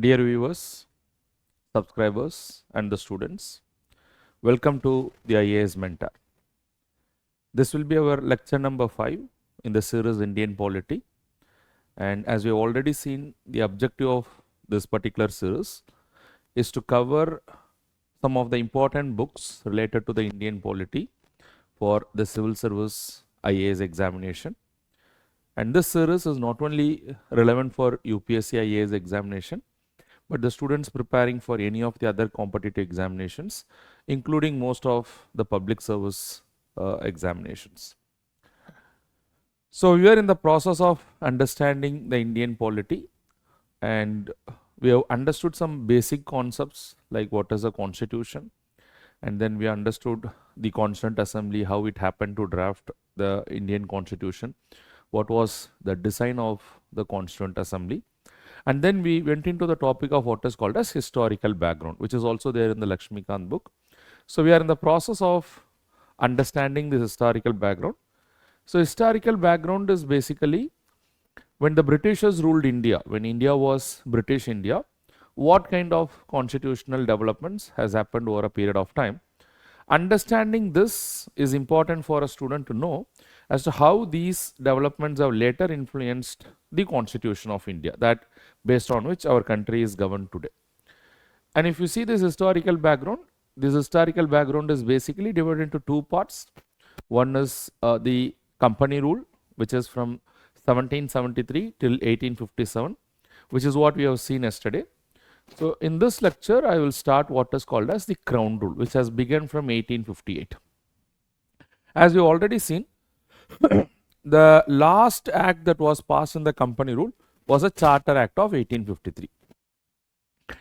Dear viewers, subscribers and the students, welcome to the IAS Mentor. This will be our lecture number 5 in the series Indian Polity, and as we have already seen, the objective of this particular series is to cover some of the important books related to the Indian polity for the civil service IAS examination. And this series is not only relevant for UPSC IAS examination, but the students preparing for any of the other competitive examinations, including most of the public service examinations. So we are in the process of understanding the Indian polity, and we have understood some basic concepts like what is a constitution, and then we understood the Constituent Assembly, how it happened to draft the Indian Constitution, what was the design of the Constituent Assembly. And then we went into the topic of what is called as historical background, which is also there in the LAXMIKANTH book. So we are in the process of understanding this historical background. So historical background is basically when the Britishers ruled India, when India was British India, what kind of constitutional developments has happened over a period of time. Understanding this is important for a student to know as to how these developments have later influenced the Constitution of India, that based on which our country is governed today. And if you see this historical background is basically divided into two parts. One is the company rule, which is from 1773 till 1857, which is what we have seen yesterday. So in this lecture, I will start what is called as the Crown Rule, which has begun from 1858. As we already seen, the last act that was passed in the company rule was a Charter Act of 1853.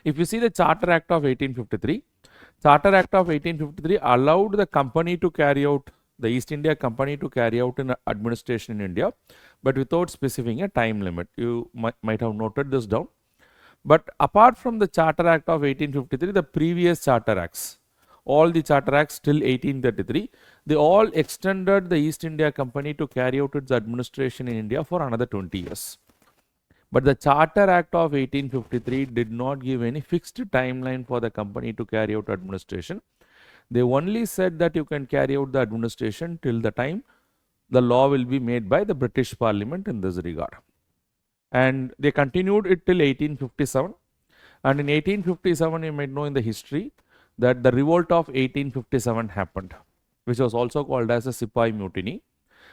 If you see the Charter Act of 1853 allowed the company to carry out, the East India Company to carry out an administration in India, but without specifying a time limit. You might have noted this down. But apart from the Charter Act of 1853, the previous Charter Acts, all the Charter Acts till 1833, they all extended the East India Company to carry out its administration in India for another 20 years. But the Charter Act of 1853 did not give any fixed timeline for the company to carry out administration. They only said that you can carry out the administration till the time the law will be made by the British Parliament in this regard. And they continued it till 1857. And in 1857, you might know in the history that the revolt of 1857 happened, which was also called as a Sepoy Mutiny.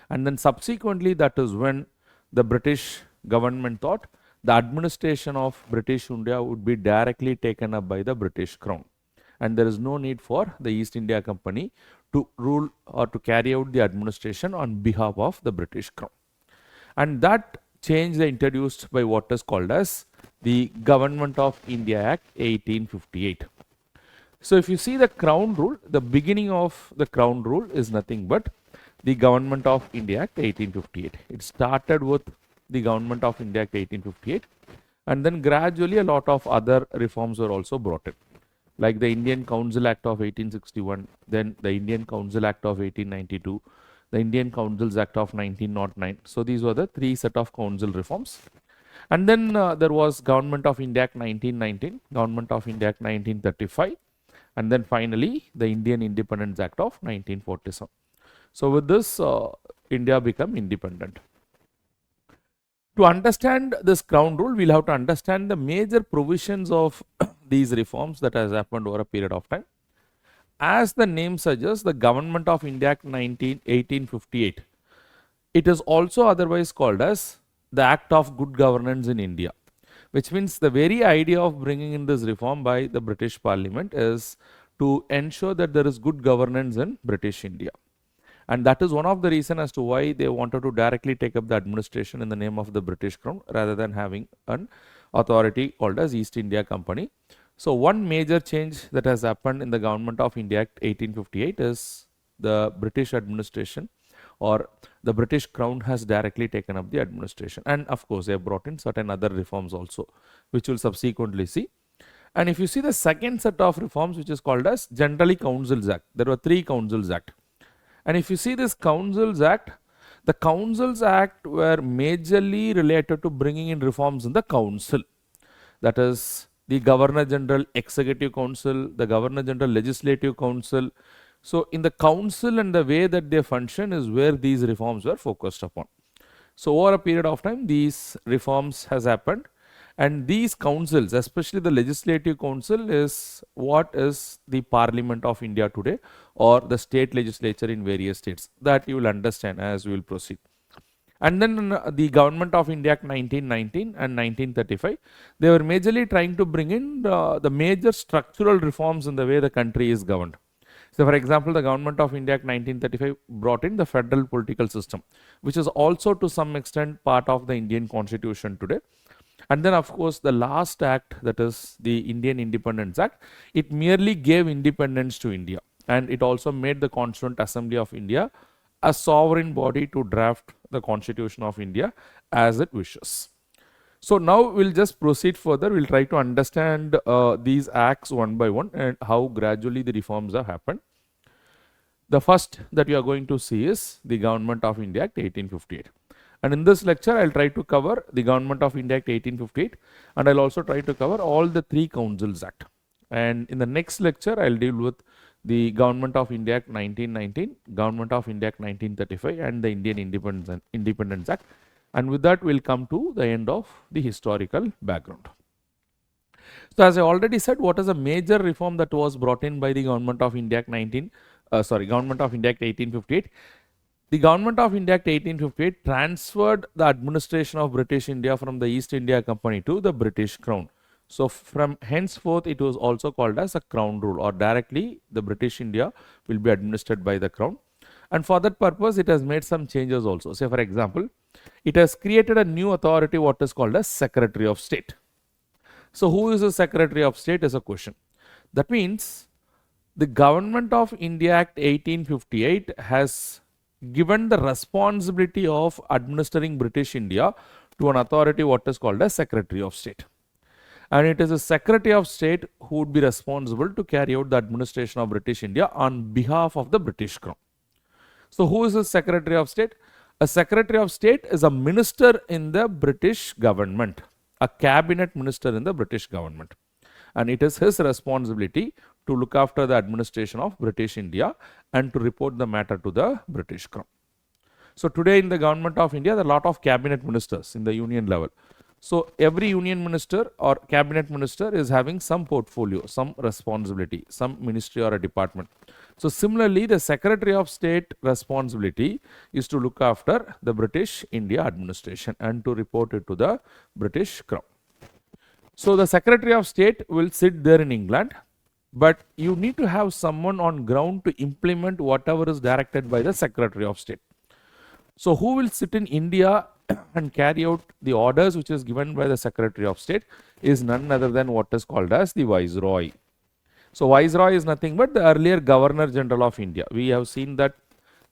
And then subsequently, that is when the British government thought the administration of British India would be directly taken up by the British Crown. And there is no need for the East India Company to rule or to carry out the administration on behalf of the British Crown. And that change they introduced by what is called as the Government of India Act 1858. So if you see the Crown Rule, the beginning of the Crown Rule is nothing but the Government of India Act 1858. It started with the Government of India Act 1858, and then gradually a lot of other reforms were also brought in, like the Indian Council Act of 1861, then the Indian Council Act of 1892, the Indian Councils Act of 1909. So these were the three set of council reforms. And then there was Government of India Act 1919, Government of India Act 1935, and then finally the Indian Independence Act of 1947. So with this, India became independent. To understand this Crown Rule, we'll have to understand the major provisions of these reforms that has happened over a period of time. As the name suggests, the Government of India Act 1858, it is also otherwise called as the Act of Good Governance in India, which means the very idea of bringing in this reform by the British Parliament is to ensure that there is good governance in British India. And that is one of the reasons as to why they wanted to directly take up the administration in the name of the British Crown rather than having an authority called as East India Company. So one major change that has happened in the Government of India Act 1858 is the British administration or the British Crown has directly taken up the administration. And of course, they have brought in certain other reforms also, which we'll subsequently see. And if you see the second set of reforms, which is called as Generally Councils Act, there were three Councils Act. And if you see this Councils Act, the Councils Act were majorly related to bringing in reforms in the council. That is, the Governor General Executive Council, the Governor General Legislative Council. So in the council and the way that they function is where these reforms were focused upon. So over a period of time, these reforms has happened, and these councils, especially the Legislative Council, is what is the Parliament of India today, or the state legislature in various states. That you will understand as we will proceed. And then the Government of India Act 1919 and 1935, they were majorly trying to bring in the major structural reforms in the way the country is governed. So for example, the Government of India Act 1935 brought in the federal political system, which is also to some extent part of the Indian Constitution today. And then of course the last act, that is the Indian Independence Act, it merely gave independence to India, and it also made the Constituent Assembly of India a sovereign body to draft the Constitution of India as it wishes. So now we'll just proceed further. We'll try to understand these acts one by one and how gradually the reforms have happened. The first that you are going to see is the Government of India Act 1858. And in this lecture, I'll try to cover the Government of India Act 1858, and I'll also try to cover all the three Councils Act. And in the next lecture, I'll deal with the Government of India Act 1919, Government of India Act 1935, and the Indian Independence Act. And with that, we'll come to the end of the historical background. So as I already said, what is a major reform that was brought in by the Government of India Act Government of India Act 1858? The Government of India Act 1858 transferred the administration of British India from the East India Company to the British Crown. So from henceforth, it was also called as a Crown rule, or directly the British India will be administered by the Crown. And for that purpose, it has made some changes also. Say for example, it has created a new authority, what is called as Secretary of State. So who is the Secretary of State is a question. That means the Government of India Act 1858 has given the responsibility of administering British India to an authority, what is called as Secretary of State. And it is the Secretary of State who would be responsible to carry out the administration of British India on behalf of the British Crown. So who is the Secretary of State? A Secretary of State is a minister in the British government, a cabinet minister in the British government. And it is his responsibility to look after the administration of British India and to report the matter to the British Crown. So today in the Government of India, there are a lot of cabinet ministers in the union level. So every union minister or cabinet minister is having some portfolio, some responsibility, some ministry or a department. So similarly, the Secretary of State responsibility is to look after the British India administration and to report it to the British Crown. So the Secretary of State will sit there in England, but you need to have someone on ground to implement whatever is directed by the Secretary of State. So who will sit in India and carry out the orders which is given by the Secretary of State is none other than what is called as the Viceroy. So Viceroy is nothing but the earlier Governor General of India. We have seen that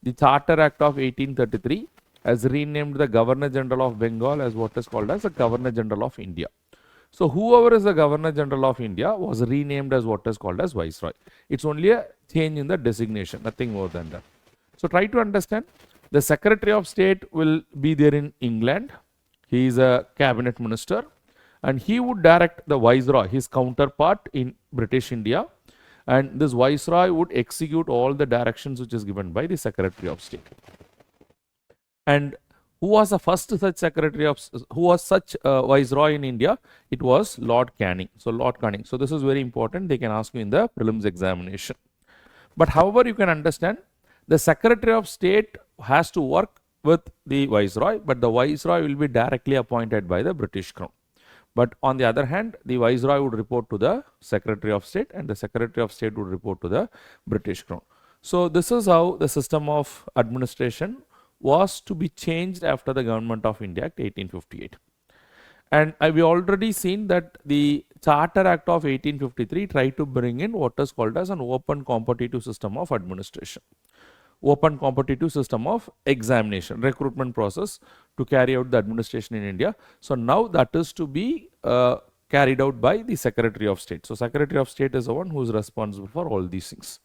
the Charter Act of 1833 has renamed the Governor General of Bengal as what is called as the Governor General of India. So whoever is the Governor General of India was renamed as what is called as Viceroy. It's only a change in the designation, nothing more than that. So try to understand. The Secretary of State will be there in England. He is a cabinet minister and he would direct the Viceroy, his counterpart in British India, and this Viceroy would execute all the directions which is given by the Secretary of State. And who was the first such Viceroy in India? It was Lord Canning. So Lord Canning. So this is very important. They can ask you in the prelims examination. But however, you can understand the Secretary of State has to work with the Viceroy, but the Viceroy will be directly appointed by the British Crown. But on the other hand, the Viceroy would report to the Secretary of State and the Secretary of State would report to the British Crown. So this is how the system of administration was to be changed after the Government of India Act 1858. And we already seen that the Charter Act of 1853 tried to bring in what is called as an open competitive system of administration. Open competitive system of examination, recruitment process to carry out the administration in India. So now that is to be carried out by the Secretary of State. So Secretary of State is the one who is responsible for all these things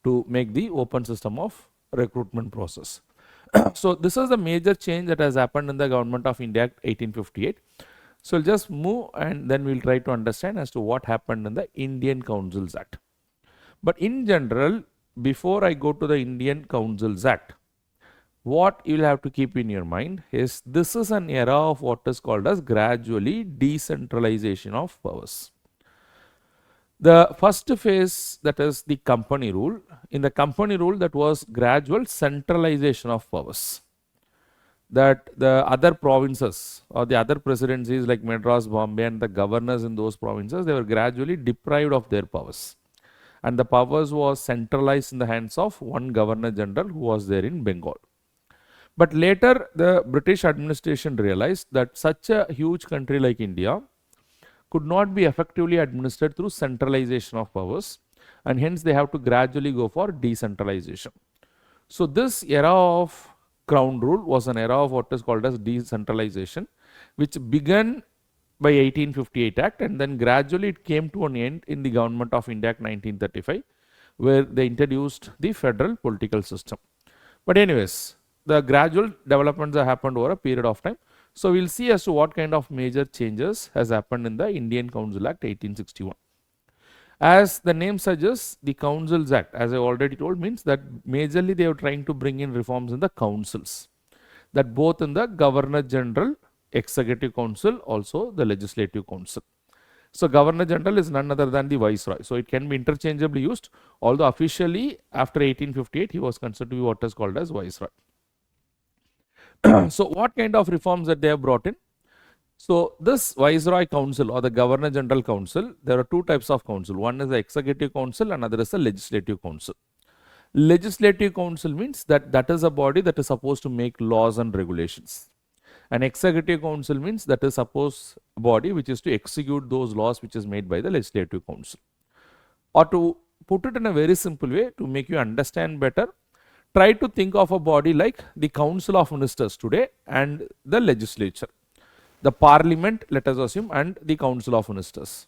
to make the open system of recruitment process. So this is the major change that has happened in the Government of India Act 1858. So we'll just move and then we'll try to understand as to what happened in the Indian Councils Act. But in general, before I go to the Indian Councils Act, what you'll have to keep in your mind is this is an era of what is called as gradually decentralization of powers. The first phase, that is the company rule. In the company rule, that was gradual centralization of powers. That the other provinces or the other presidencies like Madras, Bombay and the governors in those provinces, they were gradually deprived of their powers. And the powers was centralized in the hands of one governor general who was there in Bengal. But later the British administration realized that such a huge country like India could not be effectively administered through centralization of powers, and hence they have to gradually go for decentralization. So this era of crown rule was an era of what is called as decentralization, which began by 1858 Act, and then gradually it came to an end in the Government of India Act 1935, where they introduced the federal political system. But anyways, the gradual developments have happened over a period of time. So we'll see as to what kind of major changes has happened in the Indian Council Act 1861. As the name suggests, the Councils Act, as I already told, means that majorly they are trying to bring in reforms in the councils, that both in the Governor General, Executive Council, also the Legislative Council. So Governor General is none other than the Viceroy. So it can be interchangeably used, although officially after 1858 he was considered to be what is called as Viceroy. So what kind of reforms that they have brought in? So this Viceroy Council or the Governor General Council, there are two types of council. One is the Executive Council, another is the Legislative Council. Legislative Council means that that is a body that is supposed to make laws and regulations. An Executive Council means that is supposed body which is to execute those laws which is made by the Legislative Council. Or to put it in a very simple way to make you understand better, try to think of a body like the Council of Ministers today and the legislature. The Parliament, let us assume, and the Council of Ministers.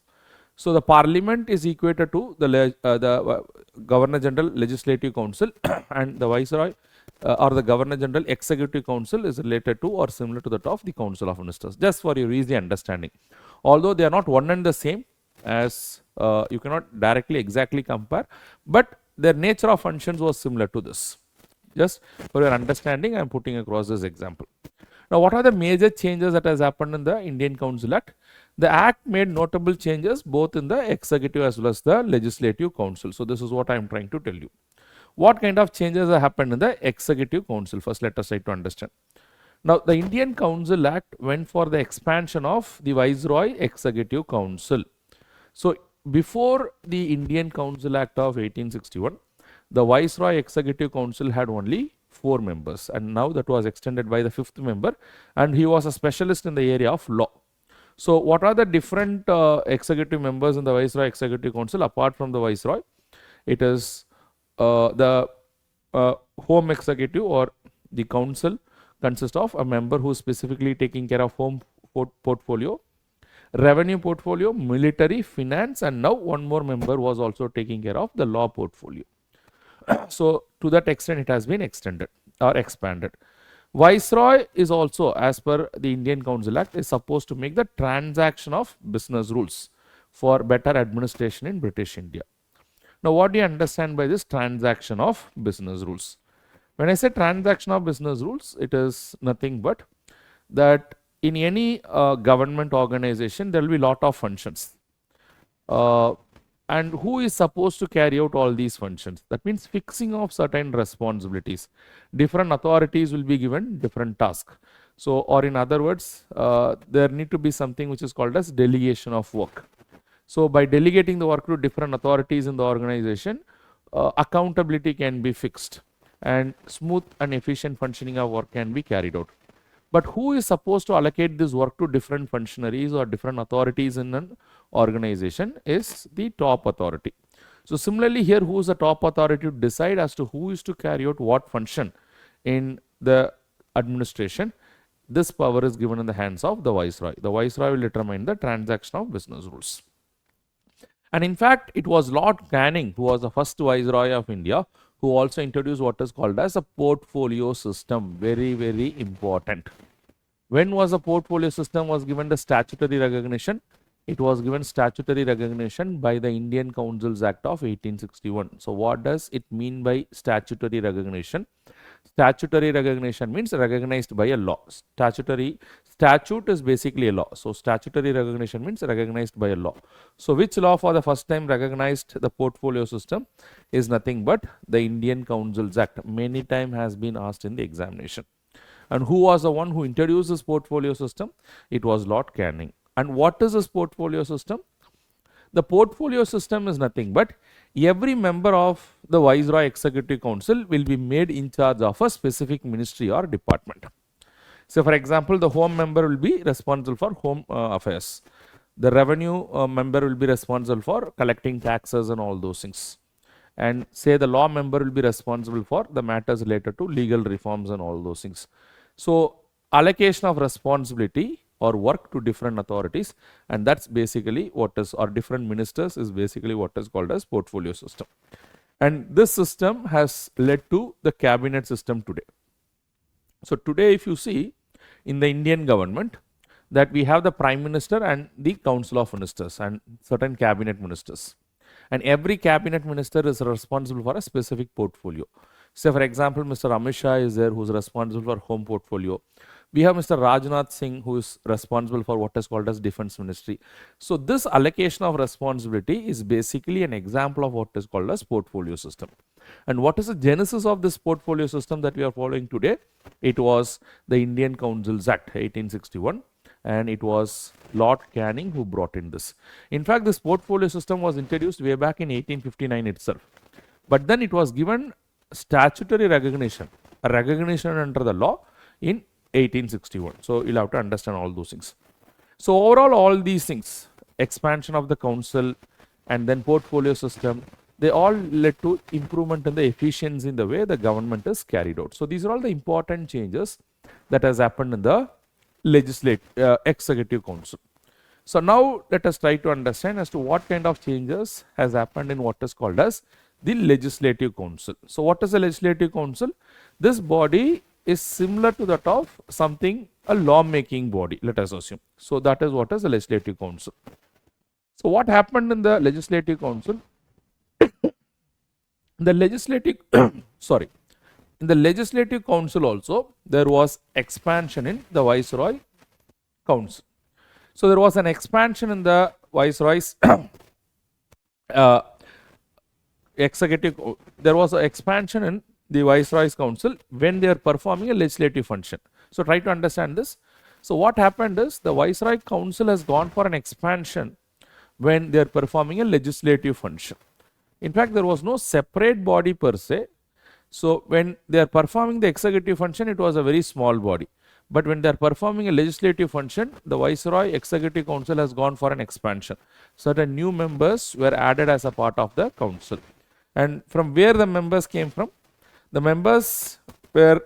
So the Parliament is equated to the Governor General Legislative Council and the Viceroy or the Governor General Executive Council is related to or similar to that of the Council of Ministers, just for your easy understanding. Although they are not one and the same, as you cannot directly exactly compare, but their nature of functions was similar to this. Just for your understanding, I am putting across this example. Now, what are the major changes that has happened in the Indian Council Act? The Act made notable changes both in the Executive as well as the Legislative Council. So, this is what I am trying to tell you. What kind of changes have happened in the Executive Council? First, let us try to understand. Now, the Indian Council Act went for the expansion of the Viceroy Executive Council. So, before the Indian Council Act of 1861, the Viceroy Executive Council had only 4 members, and now that was extended by the 5th member, and he was a specialist in the area of law. So what are the different executive members in the Viceroy Executive Council apart from the Viceroy? It is the Home Executive or the Council consists of a member who is specifically taking care of home portfolio, revenue portfolio, military, finance, and now one more member was also taking care of the law portfolio. So to that extent it has been extended or expanded. Viceroy is also, as per the Indian Council Act, is supposed to make the transaction of business rules for better administration in British India. Now what do you understand by this transaction of business rules? When I say transaction of business rules, it is nothing but that in any government organization there will be lot of functions. And who is supposed to carry out all these functions? That means fixing of certain responsibilities. Different authorities will be given different tasks. So, or in other words, there need to be something which is called as delegation of work. So, by delegating the work to different authorities in the organization, accountability can be fixed and smooth and efficient functioning of work can be carried out. But who is supposed to allocate this work to different functionaries or different authorities in an organization is the top authority. So similarly here, who is the top authority to decide as to who is to carry out what function in the administration? This power is given in the hands of the Viceroy. The Viceroy will determine the transaction of business rules. And in fact, it was Lord Canning who was the first Viceroy of India who also introduced what is called as a portfolio system. Very, very important. When was the portfolio system was given the statutory recognition? It was given statutory recognition by the Indian Councils Act of 1861. So what does it mean by statutory recognition? Statutory recognition means recognized by a law. Statute is basically a law. So statutory recognition means recognized by a law. So which law for the first time recognized the portfolio system is nothing but the Indian Councils Act. Many times has been asked in the examination. And who was the one who introduced this portfolio system? It was Lord Canning. And what is this portfolio system? The portfolio system is nothing but every member of the Viceroy Executive Council will be made in charge of a specific ministry or department. So, for example, the home member will be responsible for home affairs. The revenue member will be responsible for collecting taxes and all those things. And say the law member will be responsible for the matters related to legal reforms and all those things. So, allocation of responsibility or work to different authorities, and that's basically what is, or different ministers is basically what is called as portfolio system. And this system has led to the cabinet system today. So today if you see in the Indian government that we have the Prime Minister and the Council of Ministers and certain cabinet ministers. And every cabinet minister is responsible for a specific portfolio. Say for example, Mr. Amit Shah is there, who is responsible for home portfolio. We have Mr. Rajnath Singh, who is responsible for what is called as Defense Ministry. So this allocation of responsibility is basically an example of what is called as portfolio system. And what is the genesis of this portfolio system that we are following today? It was the Indian Councils Act 1861, and it was Lord Canning who brought in this. In fact, this portfolio system was introduced way back in 1859 itself. But then it was given statutory recognition, a recognition under the law in 1861. So you'll have to understand all those things. So overall, all these things, expansion of the council and then portfolio system, they all led to improvement in the efficiency in the way the government is carried out. So these are all the important changes that has happened in the executive council. So now let us try to understand as to what kind of changes has happened in what is called as the legislative council. So what is the legislative council? This body is similar to that of something, a law-making body, let us assume. So that is what is the legislative council. So what happened in the legislative council? The legislative sorry, in the legislative council also there was expansion in the Viceroy council. So there was an expansion in the Viceroy's executive, there was an expansion in the Viceroy's council when they are performing a legislative function. So try to understand this. So what happened is the Viceroy council has gone for an expansion when they are performing a legislative function. In fact, there was no separate body per se. So when they are performing the executive function, it was a very small body. But when they are performing a legislative function, the Viceroy Executive Council has gone for an expansion. Certain new members were added as a part of the council. And from where the members came from? The members were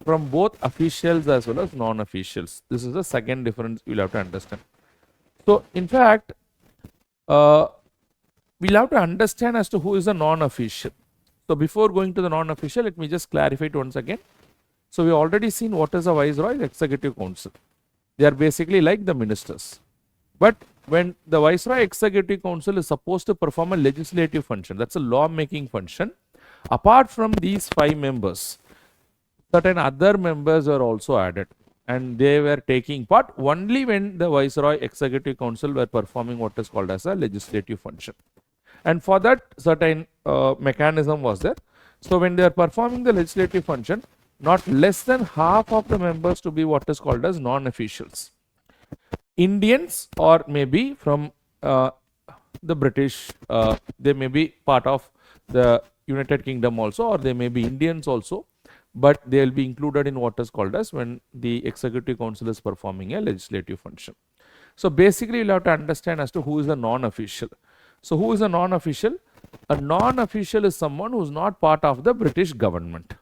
from both officials as well as non-officials. This is the second difference you will have to understand. So in fact, we'll have to understand as to who is the non-official. So before going to the non-official, let me just clarify it once again. So we already seen what is a Viceroy Executive Council. They are basically like the ministers. But when the Viceroy Executive Council is supposed to perform a legislative function, that's a law-making function, apart from these 5 members, certain other members were also added. And they were taking part only when the Viceroy Executive Council were performing what is called as a legislative function. And for that, certain mechanism was there. So when they are performing the legislative function, not less than half of the members to be what is called as non-officials. Indians, or maybe from the British, they may be part of the United Kingdom also, or they may be Indians also, but they will be included in what is called as when the Executive Council is performing a legislative function. So basically, you'll have to understand as to who is the non-official. So who is a non-official? A non-official is someone who is not part of the British government.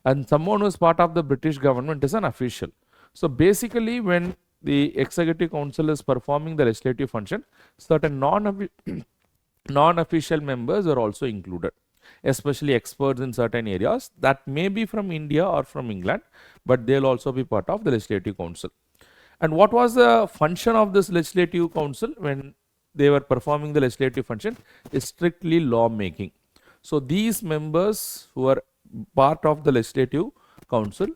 And someone who is part of the British government is an official. So basically, when the Executive Council is performing the legislative function, certain non-official members are also included. especially experts in certain areas that may be from India or from England, but they'll also be part of the Legislative Council. And what was the function of this Legislative Council when they were performing the legislative function? Is strictly law making. So these members who are part of the Legislative Council,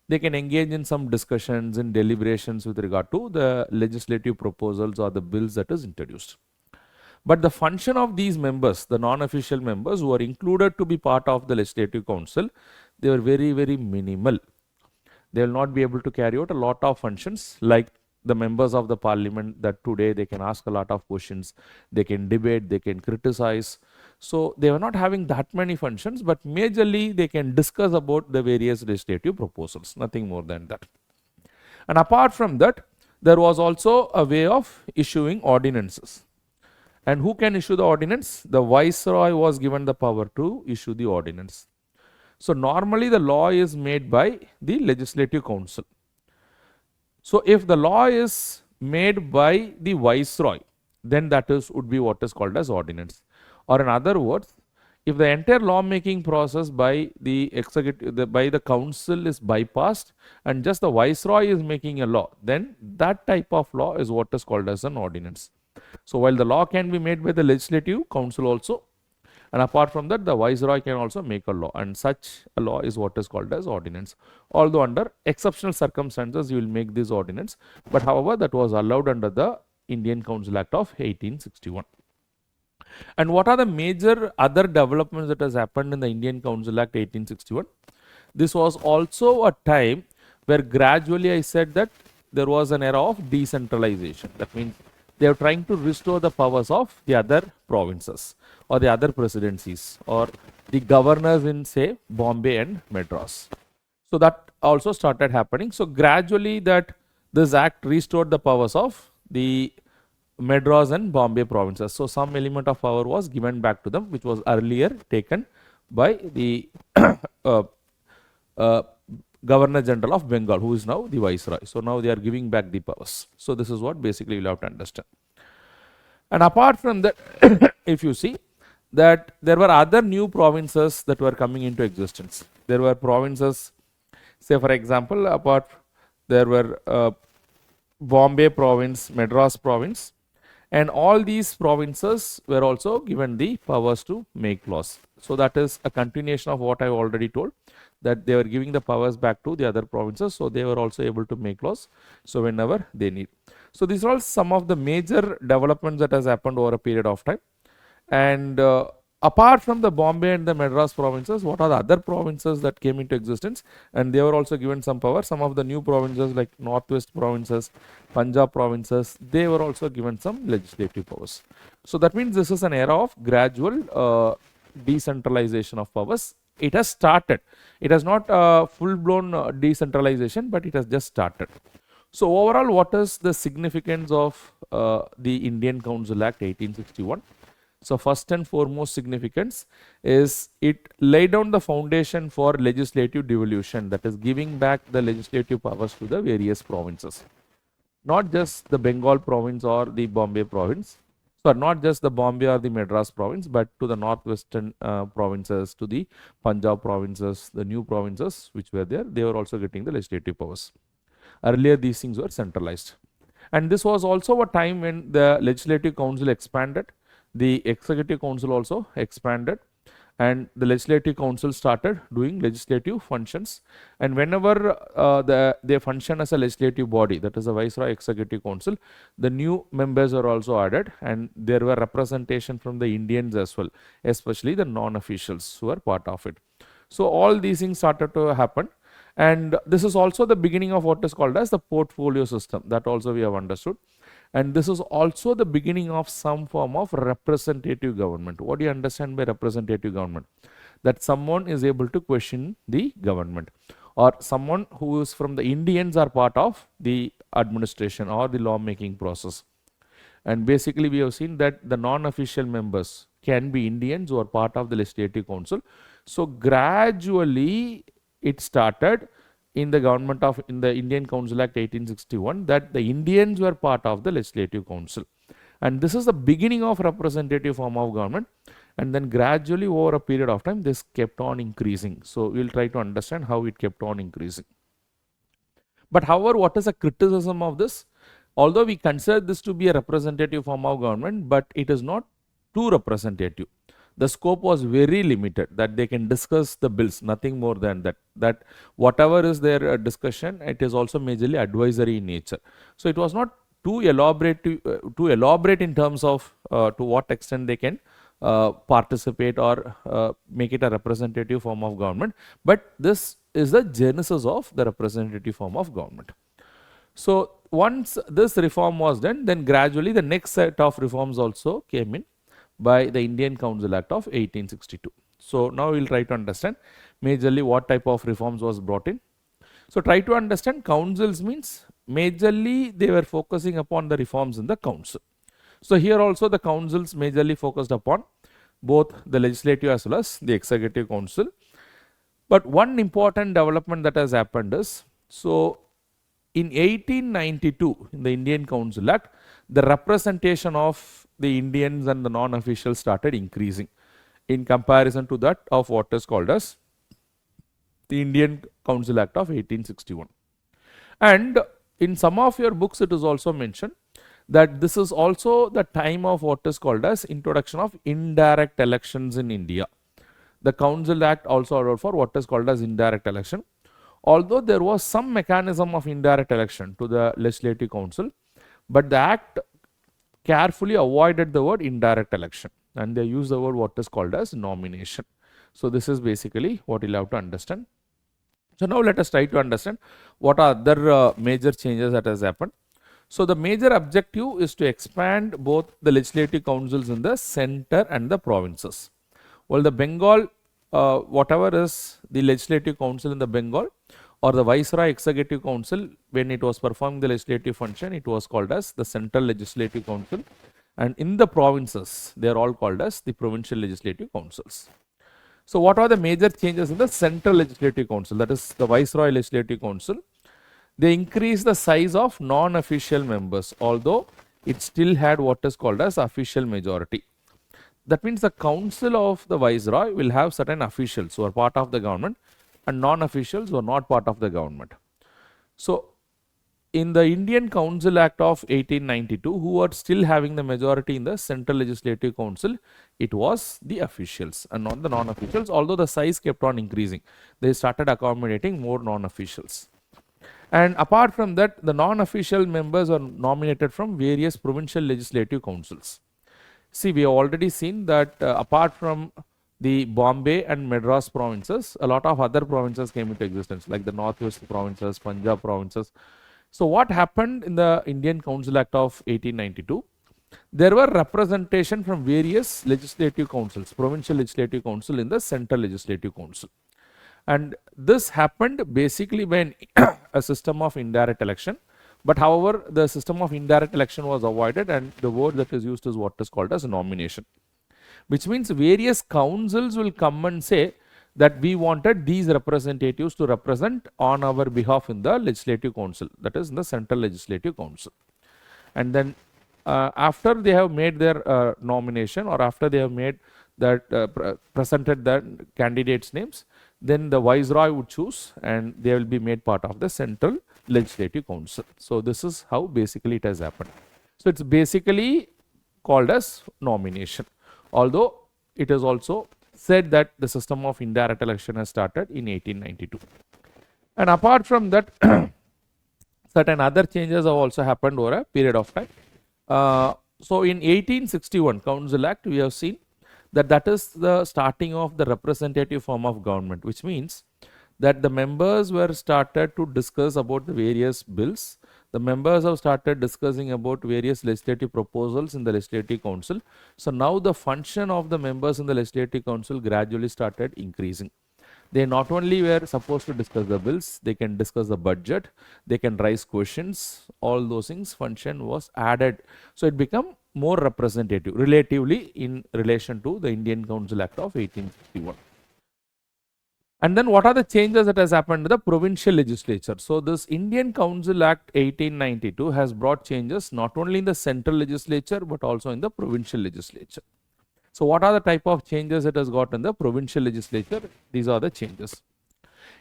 they can engage in some discussions and deliberations with regard to the legislative proposals or the bills that is introduced. But the function of these members, the non-official members who are included to be part of the Legislative Council, they were very, very minimal. They will not be able to carry out a lot of functions like the members of the parliament, that today they can ask a lot of questions, they can debate, they can criticize. So they were not having that many functions, but majorly they can discuss about the various legislative proposals, nothing more than that. And apart from that, there was also a way of issuing ordinances. And who can issue the ordinance? The Viceroy was given the power to issue the ordinance. So normally the law is made by the Legislative Council. So if the law is made by the Viceroy, then that would be what is called as ordinance. Or in other words, if the entire law making process by the executive, by the council is bypassed and just the Viceroy is making a law, then that type of law is what is called as an ordinance. So while the law can be made by the Legislative Council also, and apart from that, the Viceroy can also make a law, and such a law is what is called as ordinance. Although under exceptional circumstances you will make this ordinance, but however that was allowed under the Indian Council Act of 1861. And what are the major other developments that has happened in the Indian Council Act 1861? This was also a time where gradually I said that there was an era of decentralization. That means they are trying to restore the powers of the other provinces or the other presidencies or the governors in, say, Bombay and Madras. So that also started happening. So gradually that this act restored the powers of the Madras and Bombay provinces. So some element of power was given back to them, which was earlier taken by the Governor General of Bengal, who is now the Viceroy. So now they are giving back the powers. So this is what basically you have to understand. And apart from that, if you see that there were other new provinces that were coming into existence. There were provinces, say for example, there were Bombay province, Madras province, and all these provinces were also given the powers to make laws. So that is a continuation of what I already told, that they were giving the powers back to the other provinces, so they were also able to make laws, so whenever they need. So these are all some of the major developments that has happened over a period of time. And apart from the Bombay and the Madras provinces, what are the other provinces that came into existence? And they were also given some power. Some of the new provinces like Northwest provinces, Punjab provinces, they were also given some legislative powers. So that means this is an era of gradual decentralization of powers. It has started. It has not full-blown decentralization, but it has just started. So overall, what is the significance of the Indian Council Act 1861? So first and foremost significance is it laid down the foundation for legislative devolution, that is giving back the legislative powers to the various provinces. Not just the Bengal province or the Bombay province, so not just the Bombay or the Madras province, but to the northwestern provinces, to the Punjab provinces, the new provinces which were there, they were also getting the legislative powers. Earlier these things were centralized. And this was also a time when the Legislative Council expanded. The Executive Council also expanded, and the Legislative Council started doing legislative functions. And whenever they function as a legislative body, that is the Viceroy Executive Council, the new members are also added, and there were representation from the Indians as well, especially the non-officials who were part of it. So all these things started to happen. And this is also the beginning of what is called as the portfolio system. That also we have understood. And this is also the beginning of some form of representative government. What do you understand by representative government? That someone is able to question the government, or someone who is from the Indians are part of the administration or the lawmaking process. And basically we have seen that the non-official members can be Indians who are part of the Legislative Council. So gradually it started in the Indian Council Act 1861 that the Indians were part of the Legislative Council. And this is the beginning of representative form of government. and then gradually over a period of time this kept on increasing. So we'll try to understand how it kept on increasing. But however, what is a criticism of this? Although we consider this to be a representative form of government, but it is not too representative. The scope was very limited, that they can discuss the bills, nothing more than that. That whatever is their discussion, it is also majorly advisory in nature. So it was not too elaborate in terms of to what extent they can participate or make it a representative form of government, but this is the genesis of the representative form of government. So once this reform was done, then gradually the next set of reforms also came in by the Indian Council Act of 1862. So now we will try to understand majorly what type of reforms was brought in. So try to understand, councils means majorly they were focusing upon the reforms in the council. So here also the councils majorly focused upon both the legislative as well as the executive council. But one important development that has happened is, so in 1892 in the Indian Council Act, the representation of the Indians and the non-officials started increasing in comparison to that of what is called as the Indian Council Act of 1861. And in some of your books it is also mentioned that this is also the time of what is called as introduction of indirect elections in India. The Council Act also allowed for what is called as indirect election. Although there was some mechanism of indirect election to the legislative council, but the act carefully avoided the word indirect election and they used the word what is called as nomination. So this is basically what you'll have to understand. So now let us try to understand what are other major changes that has happened. So the major objective is to expand both the legislative councils in the center and the provinces. Well, the Bengal, whatever is the legislative council in the Bengal or the Viceroy Executive Council, when it was performing the legislative function, it was called as the Central Legislative Council, and in the provinces, they are all called as the Provincial Legislative Councils. So what are the major changes in the Central Legislative Council, that is the Viceroy Legislative Council? They increased the size of non-official members, although it still had what is called as official majority. That means the council of the Viceroy will have certain officials who are part of the government and non-officials who are not part of the government. So in the Indian Council Act of 1892, who are still having the majority in the Central Legislative Council, it was the officials and not the non-officials, although the size kept on increasing. They started accommodating more non-officials. And apart from that, the non-official members are nominated from various provincial legislative councils. See, we have already seen that apart from the Bombay and Madras provinces, a lot of other provinces came into existence, like the Northwest provinces, Punjab provinces. So what happened in the Indian Council Act of 1892? There were representation from various legislative councils, provincial legislative council in the Central Legislative Council. And this happened basically when a system of indirect election. But however, the system of indirect election was avoided and the word that is used is what is called as nomination. Which means various councils will come and say that we wanted these representatives to represent on our behalf in the legislative council, that is in the Central Legislative Council. And then after they have made their nomination or after they have made that presented the candidates' names, then the Viceroy would choose and they will be made part of the Central Legislative Council. So this is how basically it has happened. So it's basically called as nomination, although it is also said that the system of indirect election has started in 1892. And apart from that, certain other changes have also happened over a period of time. So in 1861 Council Act, we have seen that is the starting of the representative form of government, which means that the members were started to discuss about the various bills. The members have started discussing about various legislative proposals in the legislative council. So now the function of the members in the legislative council gradually started increasing. They not only were supposed to discuss the bills, they can discuss the budget, they can raise questions, all those things, function was added. So it became more representative relatively in relation to the Indian Council Act of 1861. And then what are the changes that has happened to the provincial legislature? So this Indian Council Act 1892 has brought changes not only in the central legislature but also in the provincial legislature. So what are the type of changes it has got in the provincial legislature? These are the changes.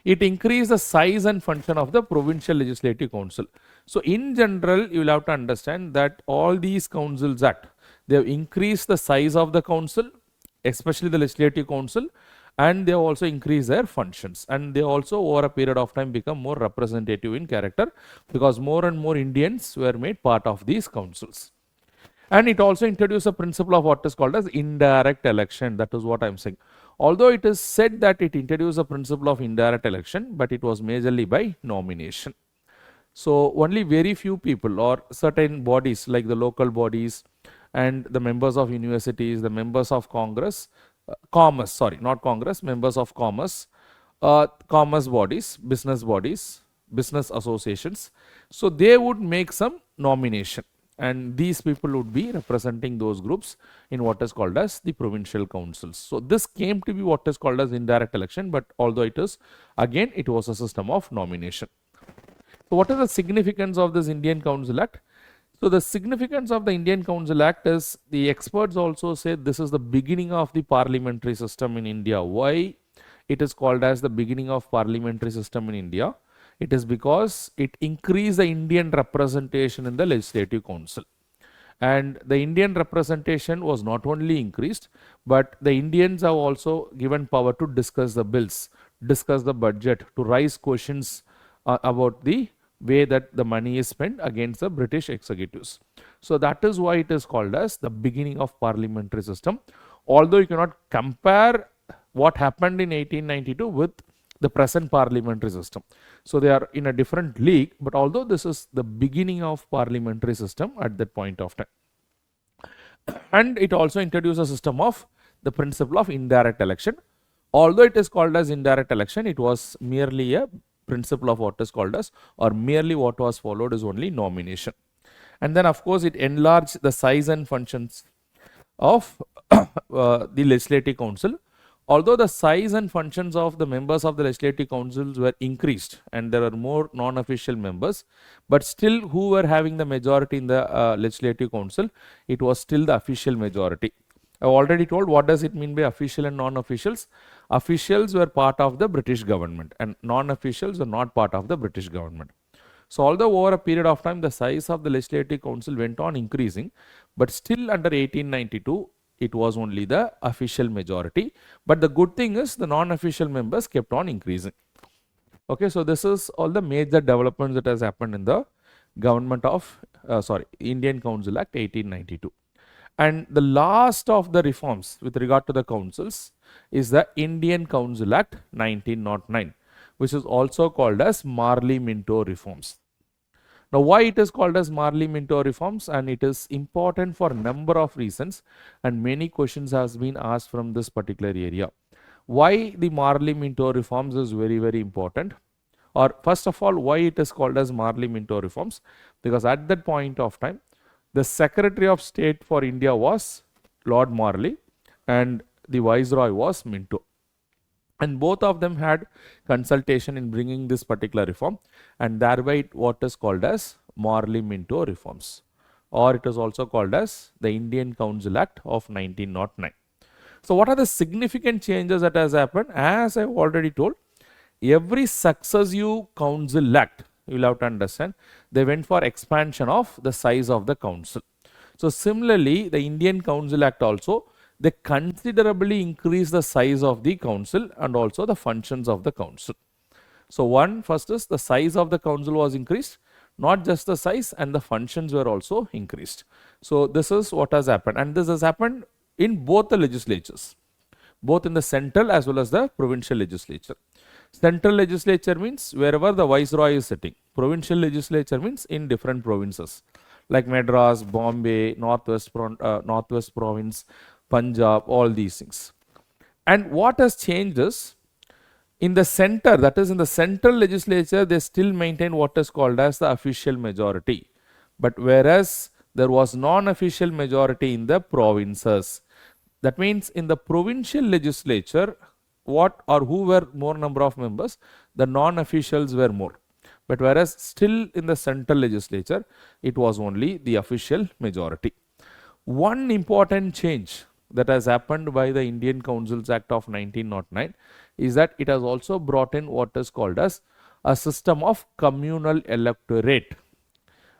It increased the size and function of the provincial legislative council. So in general, you will have to understand that all these councils act, they have increased the size of the council, especially the legislative council, and they have also increased their functions, and they also over a period of time become more representative in character, because more and more Indians were made part of these councils. And it also introduced a principle of what is called as indirect election. That is what I am saying. Although it is said that it introduced a principle of indirect election, but it was majorly by nomination. So only very few people or certain bodies like the local bodies and the members of universities, the members of Congress, commerce, sorry, not Congress, members of commerce, commerce bodies, business associations. So they would make some nomination, and these people would be representing those groups in what is called as the provincial councils. So this came to be what is called as indirect election, but although it is, again, it was a system of nomination. So what is the significance of this Indian Council Act? So the significance of the Indian Council Act is, the experts also say this is the beginning of the parliamentary system in India. Why it is called as the beginning of parliamentary system in India? It is because it increased the Indian representation in the legislative council. And the Indian representation was not only increased, but the Indians have also given power to discuss the bills, discuss the budget, to raise questions about the way that the money is spent against the British executives. So that is why it is called as the beginning of parliamentary system. Although you cannot compare what happened in 1892 with the present parliamentary system. So they are in a different league, but although this is the beginning of parliamentary system at that point of time. And it also introduced a system of the principle of indirect election. Although it is called as indirect election, it was merely a principle of what is called as, or merely what was followed is only nomination. And then of course it enlarged the size and functions of the legislative council. Although the size and functions of the members of the legislative councils were increased and there were more non-official members, but still who were having the majority in the legislative council, it was still the official majority. I have already told what does it mean by official and non-officials. Officials were part of the British government and non-officials were not part of the British government. So although over a period of time the size of the legislative council went on increasing, but still under 1892 it was only the official majority. But the good thing is the non-official members kept on increasing. Okay, so this is all the major developments that has happened in the government of Indian Council Act 1892. And the last of the reforms with regard to the councils is the Indian Council Act 1909, which is also called as Marley-Minto reforms. Now, why it is called as Marley-Minto reforms? And it is important for a number of reasons, and many questions has been asked from this particular area. Why the Marley-Minto reforms is very, very important. Or first of all, why it is called as Marley-Minto reforms? Because at that point of time, the Secretary of State for India was Lord Morley and the Viceroy was Minto. And both of them had consultation in bringing this particular reform, and thereby what is called as Morley-Minto reforms, or it is also called as the Indian Council Act of 1909. So what are the significant changes that has happened? As I have already told, every successive council act, you will have to understand, they went for expansion of the size of the council. So similarly, the Indian Council Act also, they considerably increased the size of the council and also the functions of the council. So first is the size of the council was increased, not just the size, and the functions were also increased. So this is what has happened, and this has happened in both the legislatures, both in the central as well as the provincial legislature. Central legislature means wherever the Viceroy is sitting. Provincial legislature means in different provinces like Madras, Bombay, Northwest Province, Punjab, all these things. And what has changed is, in the center, that is in the central legislature, they still maintain what is called as the official majority. But whereas there was non-official majority in the provinces. That means in the provincial legislature, what or who were more number of members? The non-officials were more. But whereas still in the central legislature, it was only the official majority. One important change that has happened by the Indian Councils Act of 1909 is that it has also brought in what is called as a system of communal electorate,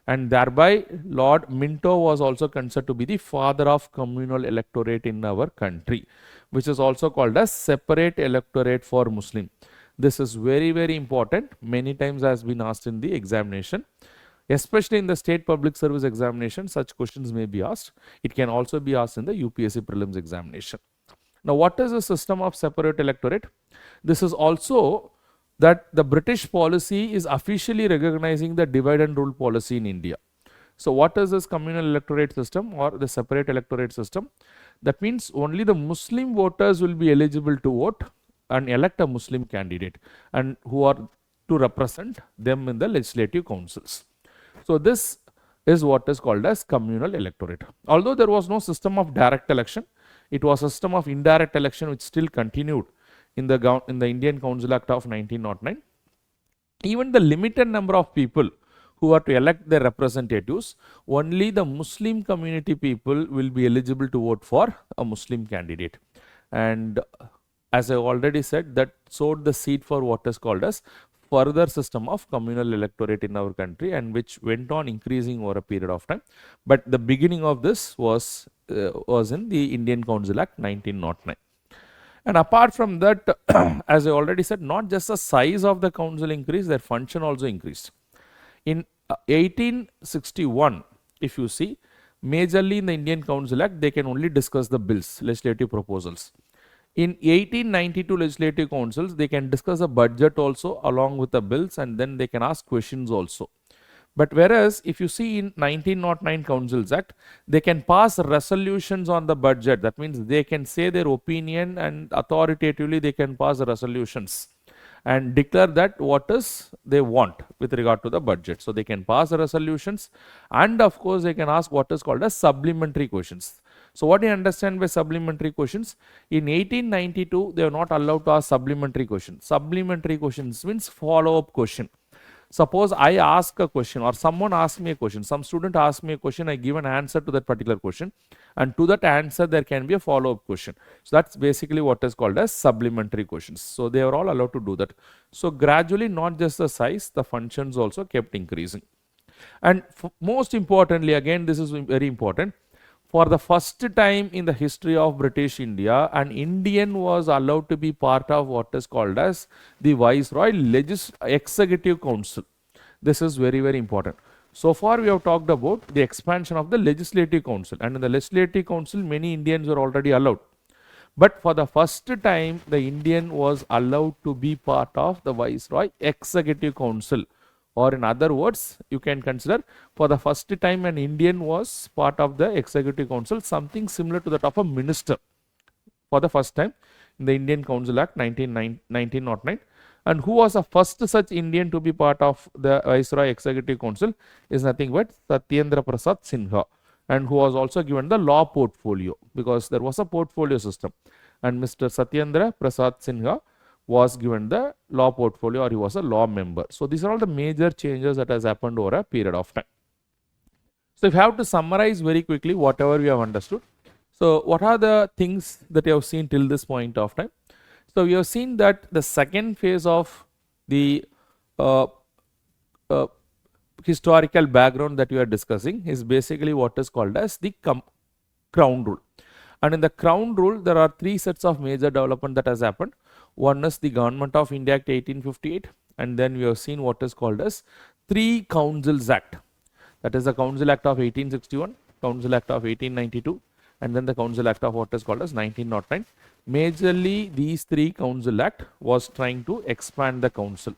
and thereby Lord Minto was also considered to be the father of communal electorate in our country, which is also called as separate electorate for Muslim. This is very, very important. Many times has been asked in the examination, especially in the state public service examination. Such questions may be asked. It can also be asked in the UPSC prelims examination. Now, what is the system of separate electorate? This is also that the British policy is officially recognizing the divide and rule policy in India. So, what is this communal electorate system or the separate electorate system? That means only the Muslim voters will be eligible to vote and elect a Muslim candidate, and who are to represent them in the legislative councils. So, this is what is called as communal electorate. Although there was no system of direct election, it was a system of indirect election which still continued in the Indian Council Act of 1909. Even the limited number of people who are to elect their representatives, only the Muslim community people will be eligible to vote for a Muslim candidate. And as I already said, that sowed the seed for what is called as further system of communal electorate in our country, and which went on increasing over a period of time. But the beginning of this was in the Indian Council Act 1909. And apart from that, as I already said, not just the size of the council increased, their function also increased. In 1861, if you see, majorly in the Indian Council Act, they can only discuss the bills, legislative proposals. In 1892 legislative councils, they can discuss a budget also along with the bills, and then they can ask questions also. But whereas if you see in 1909 Councils Act, they can pass resolutions on the budget. That means they can say their opinion, and authoritatively they can pass resolutions and declare that what is they want with regard to the budget. So, they can pass resolutions, and of course, they can ask what is called as supplementary questions. So, what do you understand by supplementary questions? In 1892, they are not allowed to ask supplementary questions. Supplementary questions means follow-up question. Suppose I ask a question, or someone asks me a question, some student asks me a question, I give an answer to that particular question, and to that answer there can be a follow-up question. So, that is basically what is called as supplementary questions. So, they are all allowed to do that. So, gradually not just the size, the functions also kept increasing. And most importantly, again this is very important, for the first time in the history of British India, an Indian was allowed to be part of what is called as the Viceroy Executive Council. This is very, very important. So far we have talked about the expansion of the Legislative Council, and in the Legislative Council many Indians were already allowed. But for the first time the Indian was allowed to be part of the Viceroy Executive Council. Or in other words, you can consider for the first time an Indian was part of the Executive Council, something similar to that of a minister for the first time in the Indian Council Act 1909. And who was the first such Indian to be part of the Viceroy Executive Council is nothing but Satyendra Prasad Sinha, and who was also given the law portfolio, because there was a portfolio system, and Mr. Satyendra Prasad Sinha was given the law portfolio, or he was a law member. So, these are all the major changes that has happened over a period of time. So, if you have to summarize very quickly whatever we have understood. So, what are the things that you have seen till this point of time? So, we have seen that the second phase of the historical background that we are discussing is basically what is called as the Crown Rule. And in the Crown Rule, there are three sets of major development that has happened. One is the Government of India Act 1858, and then we have seen what is called as Three Councils Act. That is the Council Act of 1861, Council Act of 1892, and then the Council Act of what is called as 1909. Majorly, these three Council Act was trying to expand the council,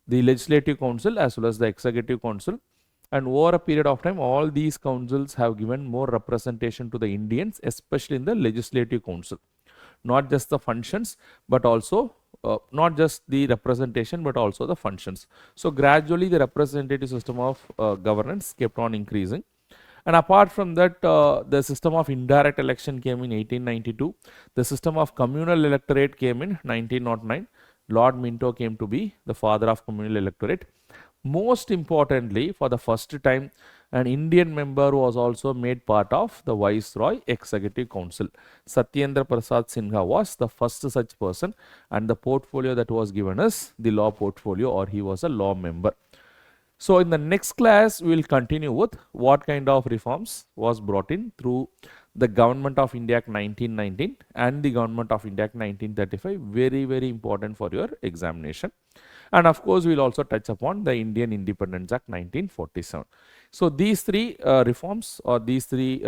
the Legislative Council as well as the Executive Council. And over a period of time, all these councils have given more representation to the Indians, especially in the Legislative Council. Not just the functions, but also not just the representation, but also the functions. So, gradually the representative system of governance kept on increasing. And apart from that, the system of indirect election came in 1892. The system of communal electorate came in 1909. Lord Minto came to be the father of communal electorate. Most importantly, for the first time, An Indian member was also made part of the Viceroy Executive Council. Satyendra Prasad Sinha was the first such person, and the portfolio that was given is the law portfolio, or he was a law member. So in the next class, we will continue with what kind of reforms was brought in through the Government of India Act 1919 and the Government of India Act 1935. Very, very important for your examination. And of course, we will also touch upon the Indian Independence Act 1947. So these three reforms, or these three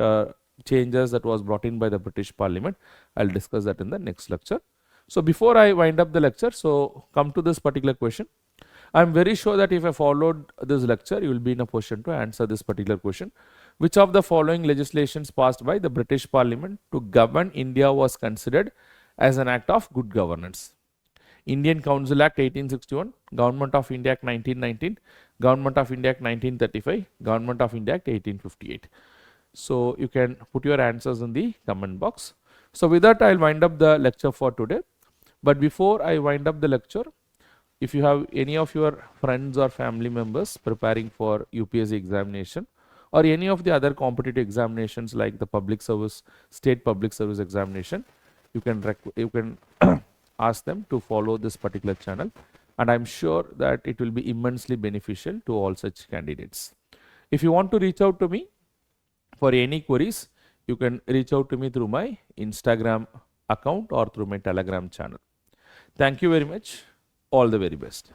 changes that was brought in by the British Parliament, I'll discuss that in the next lecture. So before I wind up the lecture, so come to this particular question. I'm very sure that if I followed this lecture, you will be in a position to answer this particular question. Which of the following legislations passed by the British Parliament to govern India was considered as an act of good governance? Indian Council Act 1861, Government of India Act 1919, Government of India Act 1935, Government of India Act 1858. So you can put your answers in the comment box. So with that, I'll wind up the lecture for today. But before I wind up the lecture, if you have any of your friends or family members preparing for UPSC examination or any of the other competitive examinations like the public service, state public service examination, you can ask them to follow this particular channel, and I'm sure that it will be immensely beneficial to all such candidates. If you want to reach out to me for any queries, you can reach out to me through my Instagram account or through my Telegram channel. Thank you very much. All the very best.